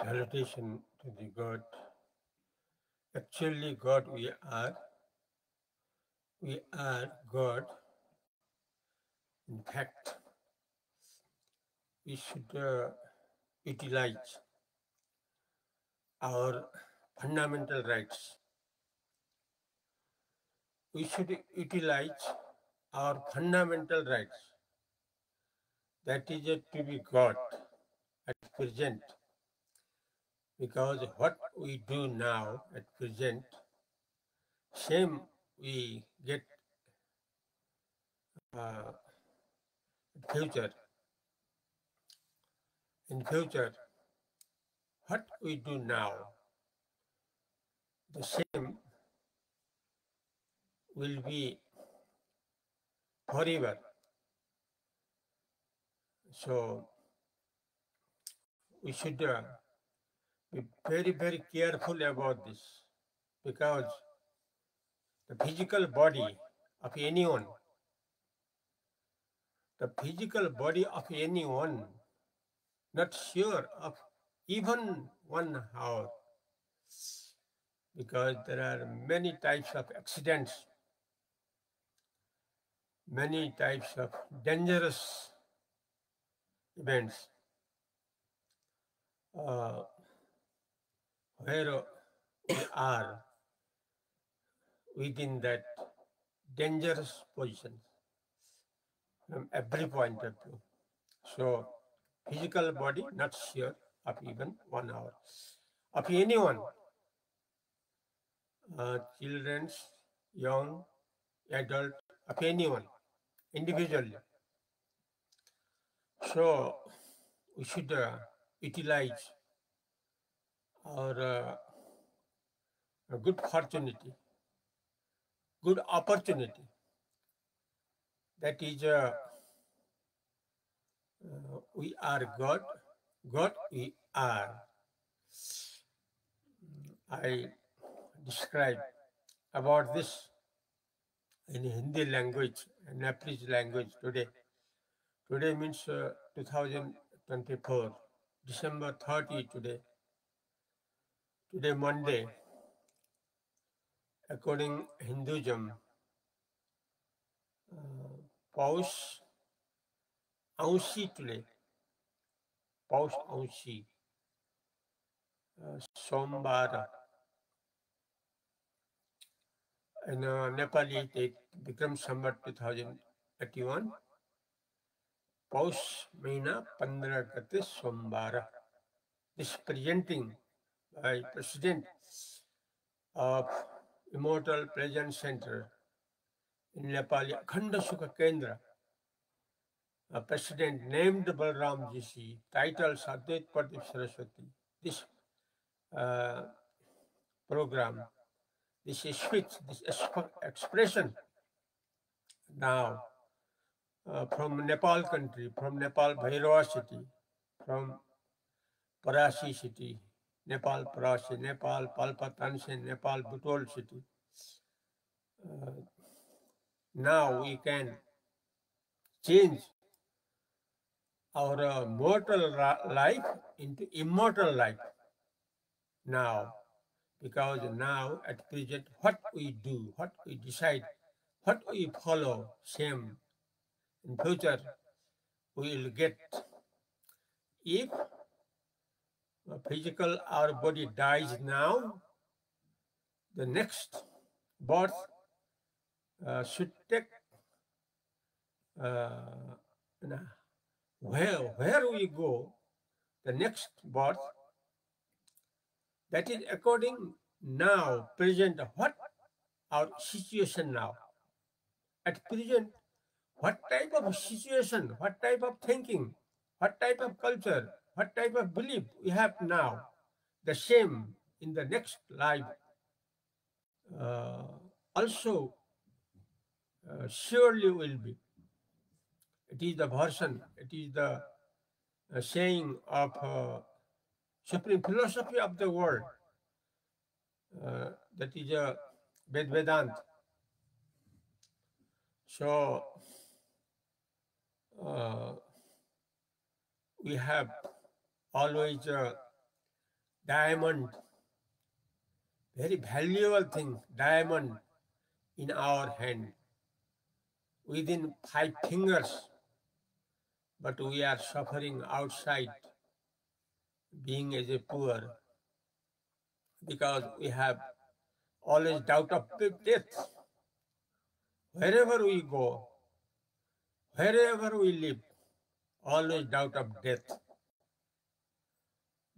Salutation to the God. Actually, God we are. We are God. In fact, we should utilize our fundamental rights. We should utilize our fundamental rights. That is to be God at present. Because what we do now at present, same we get uh, future. In future, what we do now, the same will be forever. So we should be very, very careful about this because the physical body of anyone, not sure of even 1 hour, because there are many types of accidents, many types of dangerous events where we are within that dangerous position from every point of view. So physical body not sure of even 1 hour. Of anyone, children, young, adult, of anyone, individually. So we should utilize our good opportunity, that is we are God, God we are. I describe about this in Hindi language, Nepalese language today. Today means 2024, December 30 today. Today Monday, according Hinduism, Paus Aushi today, Paus Aushi, Sombara. In Nepali, it becomes Sambat 2031. Paus Mahina 15 Gate Sombara. This presenting by President of Immortal Presence Center in Nepali, Akhanda Sukha Kendra, a president named Balram Jishi, titled Sadhvet Pradip Saraswati. This program, this speech, this expression now from Nepal country, from Nepal Bhairava city, from Parasi city, Nepal Parasi, Nepal Palpatansen, Nepal Butol city. Now we can change our mortal life into immortal life now, because now at present what we do, what we decide, what we follow, same in future we will get. If physical our body dies now, the next birth should take where we go, the next birth, that is according now, present, what our situation now. At present, what type of situation, what type of thinking, what type of culture, what type of belief we have now, the same in the next life also surely will be. It is the version, it is the saying of supreme philosophy of the world. That is a Vedant. So we have always diamond, very valuable thing, diamond in our hand, within 5 fingers, but we are suffering outside, being as a poor, because we have always doubt of death. Wherever we go, wherever we live, always doubt of death.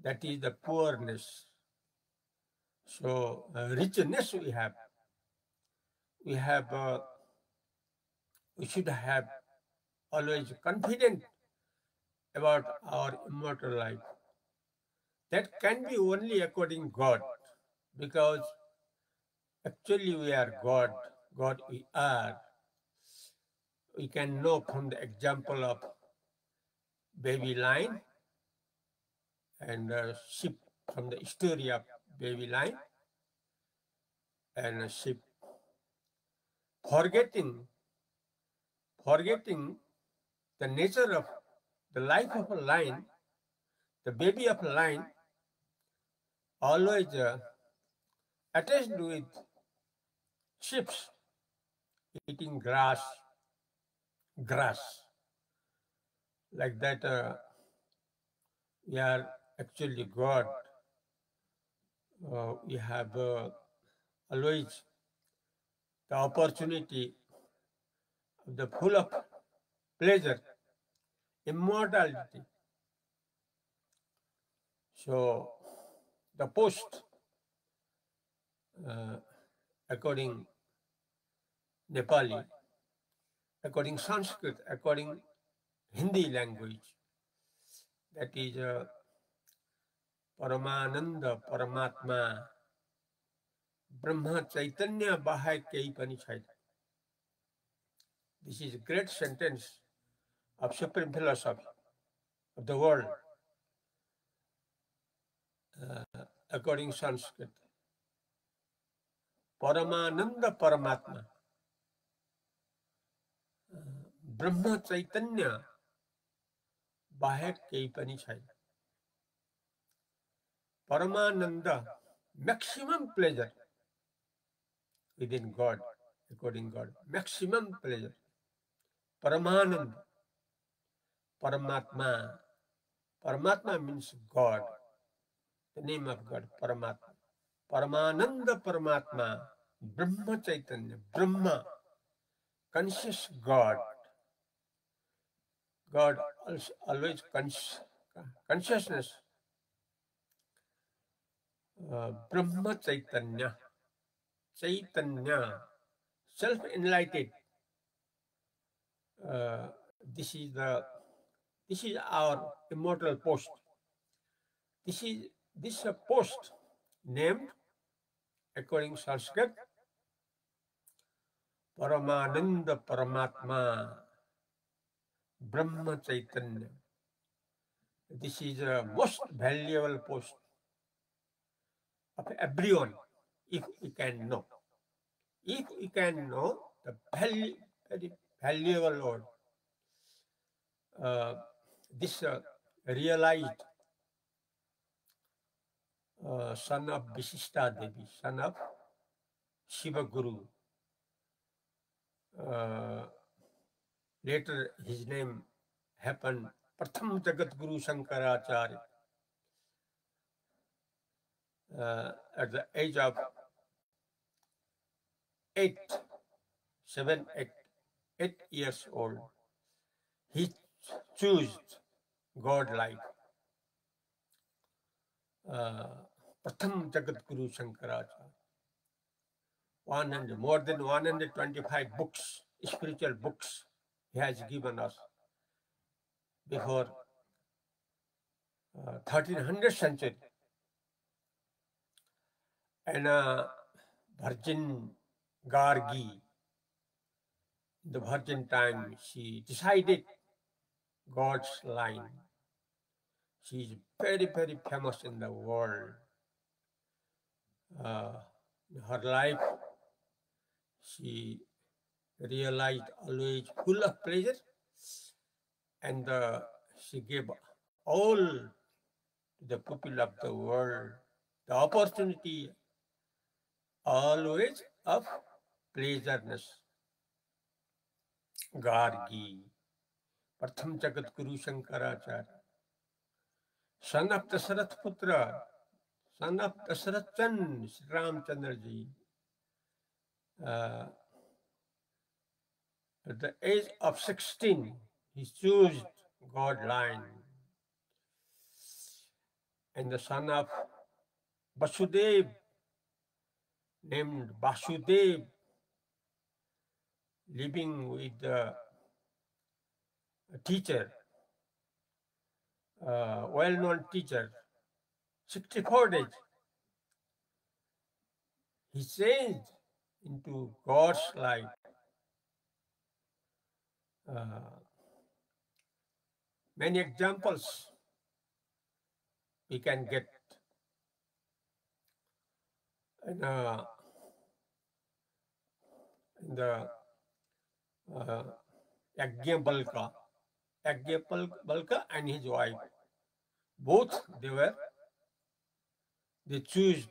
That is the poorness. So richness we have. We should have always confident about our immortal life. That can be only according God, because actually we are God. God we are. We can know from the example of baby lion and sheep, from the story of baby lion and sheep. Forgetting the nature of the life of a lion, the baby of a lion, always attached with sheep, eating grass, like that. We are actually God. We have always the opportunity of the full of pleasure, immortality. So the post, according Nepali, according Sanskrit, according Hindi language, that is Paramananda, Paramatma, Brahma Chaitanya Bahai Kei Panichai. This is a great sentence of supreme philosophy of the world, according Sanskrit. Paramananda Paramatma, Brahma Chaitanya Bahai Kei Panichai. Paramananda, maximum pleasure within God, according God, maximum pleasure. Paramananda, Paramatma. Paramatma means God, the name of God, Paramatma. Paramananda Paramatma, Brahma Chaitanya, Brahma, conscious God. God always consciousness. Brahma Chaitanya, Chaitanya, self-enlightened. This is our immortal post. This is a post named, according Sanskrit, Paramananda Paramatma, Brahma Chaitanya. This is a most valuable post of everyone, if we can know. If we can know the very valuable word, this realized son of Visishta Devi, son of Shiva Guru. Later his name happened Pratham Jagat Guru Shankaracharya. At the age of 8 years old, he chose God life. Pratham Jagat Guru Shankaracharya. More than 125 books, spiritual books, he has given us before 1300th century. And Virgin Gargi, the virgin time, she decided God's line. She is very, very famous in the world. Her life, she realized always full of pleasure, and she gave all to the people of the world the opportunity always of pleasureness. Gargi, Pratham Jagat Guru Shankaracharya, son of Dasarath Putra, son of Dasarath Chand, Sri Ramchandra ji, at the age of 16, he chose God line. And the son of Vasudev, named Vasudev, living with the teacher, well-known teacher, 64 days. He changed into God's light. Many examples we can get. In the Yajnavalkya and his wife, both they chose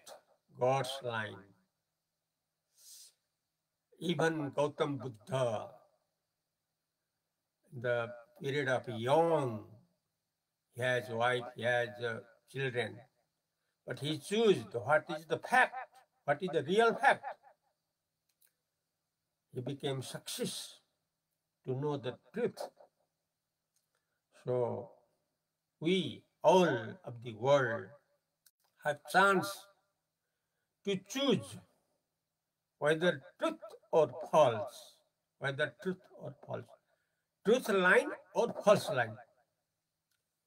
God's line. Even Gautam Buddha, in the period of young, he has wife, he has children, but he chose what is the fact, what is the real fact. He became success to know the truth. So we all of the world have chance to choose whether truth or false, whether truth or false, truth line or false line.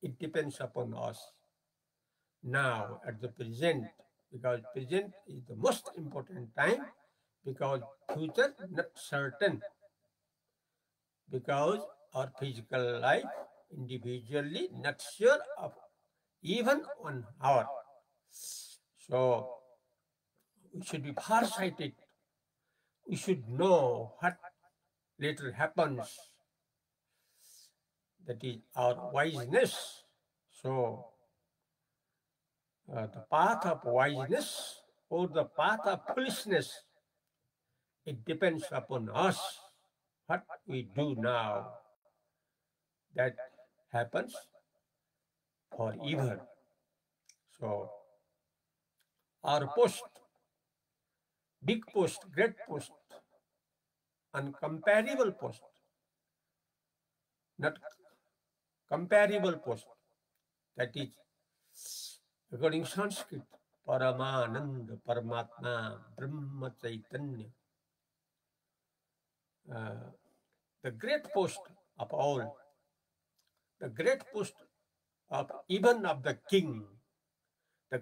It depends upon us. Now, at the present, because present is the most important time, because future not certain, because our physical life individually not sure of even 1 hour. So we should be farsighted. We should know what later happens. That is our wiseness. So the path of wiseness or the path of foolishness, it depends upon us, what we do now. That happens forever. So our post, big post, great post, uncomparable post, not comparable post, that is, according to Sanskrit, Paramananda, Paramatma, Brahma Chaitanya. The great post of all, the great post of even of the king, the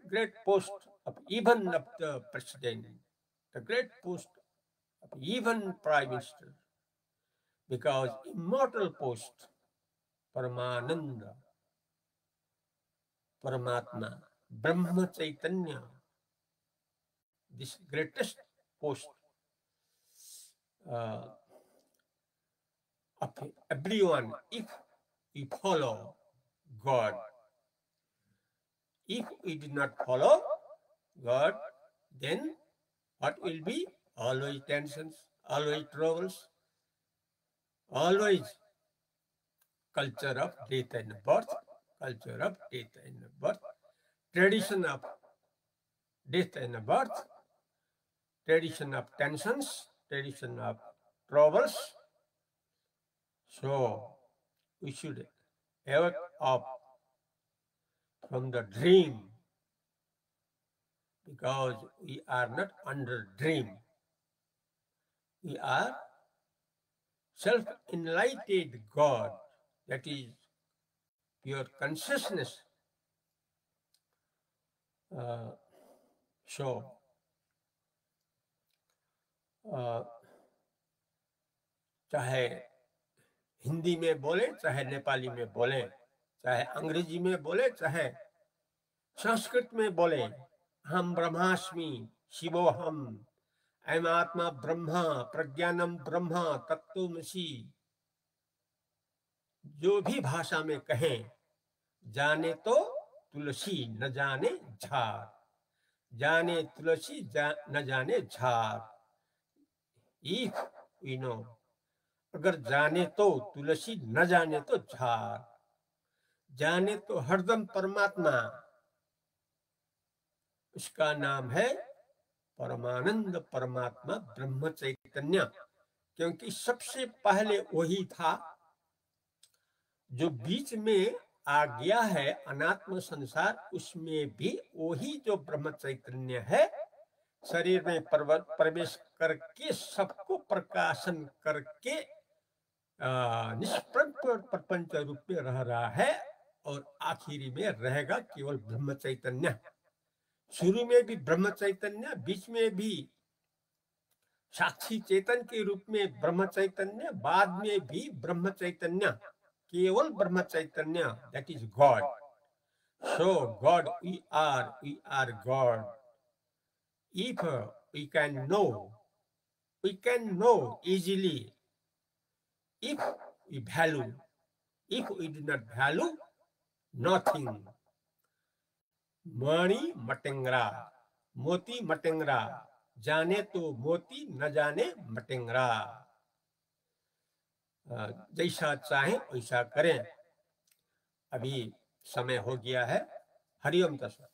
great post of even of the president, the great post of even prime minister, because immortal post, Paramananda, Paramatma, Brahma Chaitanya, this greatest post of everyone, if we follow God. If we do not follow God, then what will be? Always tensions, always troubles, always culture of death and birth, culture of death and birth, tradition of death and birth, tradition of tensions, tradition of troubles. So we should wake up from the dream, because we are not under dream. We are self-enlightened God, that is pure consciousness. चाहे हिंदी में बोले, चाहे नेपाली में बोले, चाहे अंग्रेजी में बोले, चाहे संस्कृत में बोले, हम ब्रह्मास्मि, शिवोहम, अयम आत्मा ब्रह्मा, प्रज्ञानम ब्रह्मा, तत्त्वमसि, जो भी भाषा में कहें, जाने तो तुलसी, न जाने झाड़. जाने तुलसी न जाने झाड़। इफ वी नो, अगर जाने तो तुलसी, न जाने तो झाड़। जाने तो हरदम परमात्मा, उसका नाम है परमानंद परमात्मा ब्रह्म चैतन्य, क्योंकि सबसे पहले वही था। जो बीच में आ गया है अनात्म संसार, उसमें भी वही जो ब्रह्म चैतन्य है शरीर में प्रवेश करके सबको प्रकाशन करके निष्प्रपंच रूप में रह रहा है, और आखिरी में रहेगा केवल ब्रह्म चैतन्य। शुरू में भी ब्रह्म चैतन्य, बीच में भी साक्षी चेतन के रूप में ब्रह्म चैतन्य, बाद में भी ब्रह्म चैतन्य, केवल ब्रह्म चैतन्य, that is God. So God we are God. If we can know easily, if we value, if we do not value, nothing। मणि मटेंगरा, मोती मटेंगरा, जाने तो मोती न जाने मटेंगरा। जैसा चाहे वैसा करें। अभी समय हो गया है। हरिओम तत्सत।